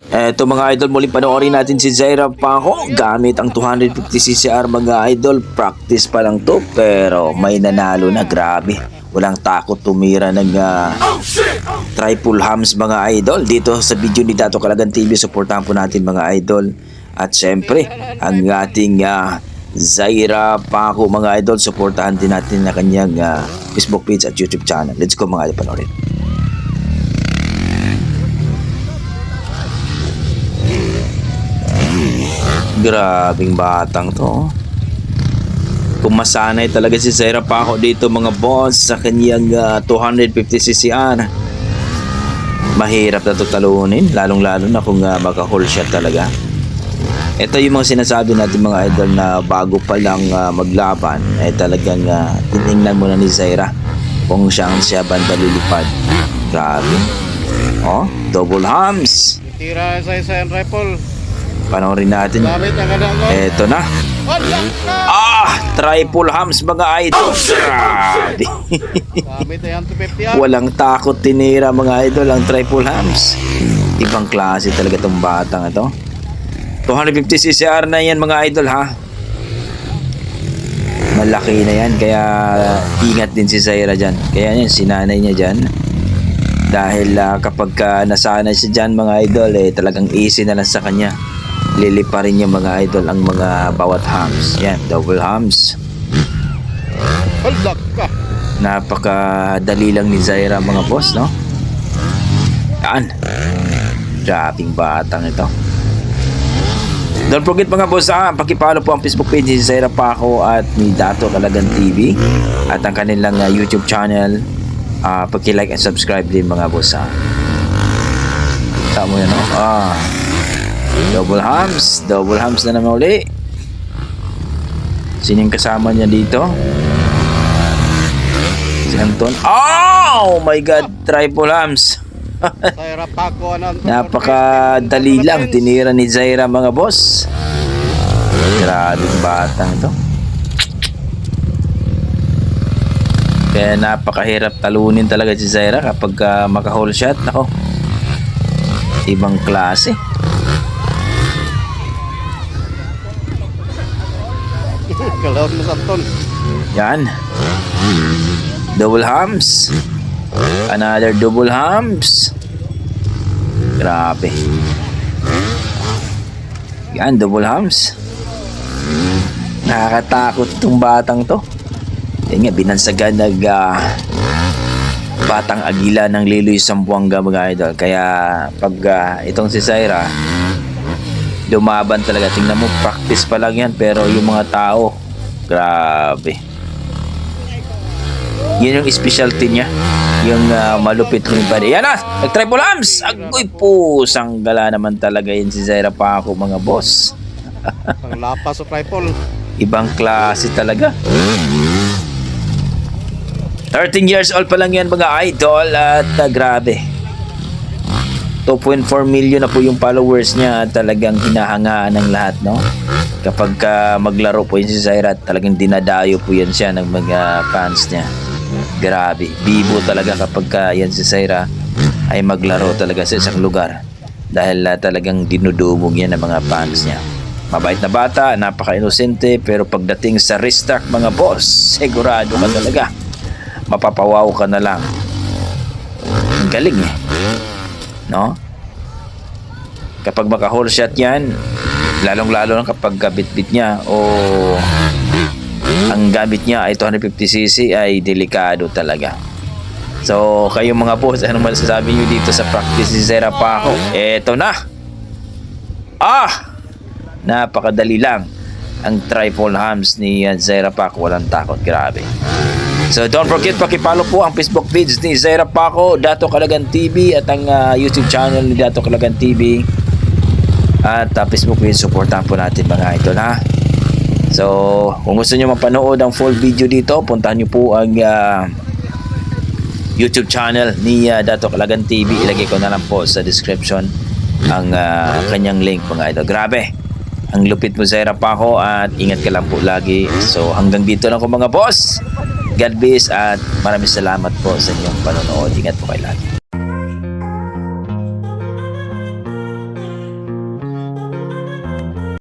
Eto mga idol, muling panoorin natin si Zaira Paco gamit ang 250ccr mga idol. Practice pa lang to pero may nanalo na, grabe. Walang takot tumira ng triple hams mga idol. Dito sa video ni Dato Calagan TV, supportahan po natin mga idol. At syempre, ang ating Zaira Paco mga idol, supportahan din natin na kanyang Facebook page at YouTube channel. Let's go mga idol, panoorin. Grabing batang to. Kung masanay talaga si Zaira Paco dito mga boss sa kanyang 250ccr, mahirap na to talunin, lalong lalo na kung maka-whole shot talaga. Ito yung mga sinasabi natin mga idol na bago pa lang maglaban ay talagang tinignan muna ni Zaira kung siya banda lilipad. Grabe. Oh, double hams. Tira sa isang rifle. Panoorin natin. Eto na. Triple hams mga idol. Grabe. Walang takot tinira mga idol ang triple hams. Ibang klase talaga itong batang ito. 250ccr na yan mga idol ha. Malaki na yan, kaya ingat din si Zaira dyan. Kaya yan, sinanay niya dyan. Dahil kapag nasanay siya dyan mga idol, talagang easy na lang sa kanya. Liliparin niya mga idol ang mga bawat hams. Yan, double hams. Napakadali lang ni Zaira mga boss, no? Yan. Grabing batang ito. Don't forget mga boss, pakipollow po ang Facebook page ni Zaira Paco at ni Dato Calagan TV at ang kanilang YouTube channel. Paki-like and subscribe din mga boss. Tama yan, no? Double hams na naman uli. Sino yung kasama niya dito? Si Anton. Oh my god, triple hams. Napakadali lang tinira ni Zaira mga boss. Grabing batang ito. Kaya napakahirap talunin talaga si Zaira kapag maka-whole shot. Ako, ibang klase. Yan. Double hams. Another double hams. Grabe. Yan, double hams. Nakakatakot itong batang to. Yan nga, binansagan batang agila ng Liloy Zamboanga mga idol. Kaya pag itong si Zaira lumaban talaga, tingnan mo, practice pa lang yan, pero yung mga tao, grabe. Yun yung specialty niya, yung malupit rin pa rin. Yan na, nag-triple hams. Agoy po, sanggala naman talaga yun si Zaira Paco mga boss. Ang lapas sa rifle. Ibang klase talaga. 13 years old pa lang yan mga idol at grabe. 2.4 million na po yung followers niya at talagang hinahangaan ng lahat, no? Kapag maglaro po yun si Zaira, talagang dinadayo po yan siya ng mga fans niya. Grabe, bibo talaga kapag yan si Zaira ay maglaro talaga sa isang lugar dahil talagang dinudumog yan ng mga fans niya. Mabait na bata, napaka-inosente, pero pagdating sa restock mga boss, sigurado ka talaga mapapawaw ka na lang. Ang galing no? Kapag maka-whole shot yan, lalong-lalo na kapag bitbit niya o ang gamit niya ay 250cc, ay delikado talaga. So, kayong mga boss, ano masasabi nyo dito sa practice ni Zaira Paco? Eto na! Napakadali lang ang triple hams ni Zaira Paco, walang takot, grabe. So don't forget, pakipollow po ang Facebook page ni Zaira Paco, Dato Calagan TV, at ang YouTube channel ni Dato Calagan TV at Facebook page. Supportan po natin mga idol ha. So kung gusto nyo mapanood ang full video dito, puntahan nyo po ang YouTube channel ni Dato Calagan TV. Ilagay ko na lang po sa description ang kanyang link mga idol. Grabe, ang lupit mo Zaira Paco at ingat ka lang po lagi. So hanggang dito lang ko mga boss. God bless at maraming salamat po sa inyong panonood. Ingat po kayo lagi.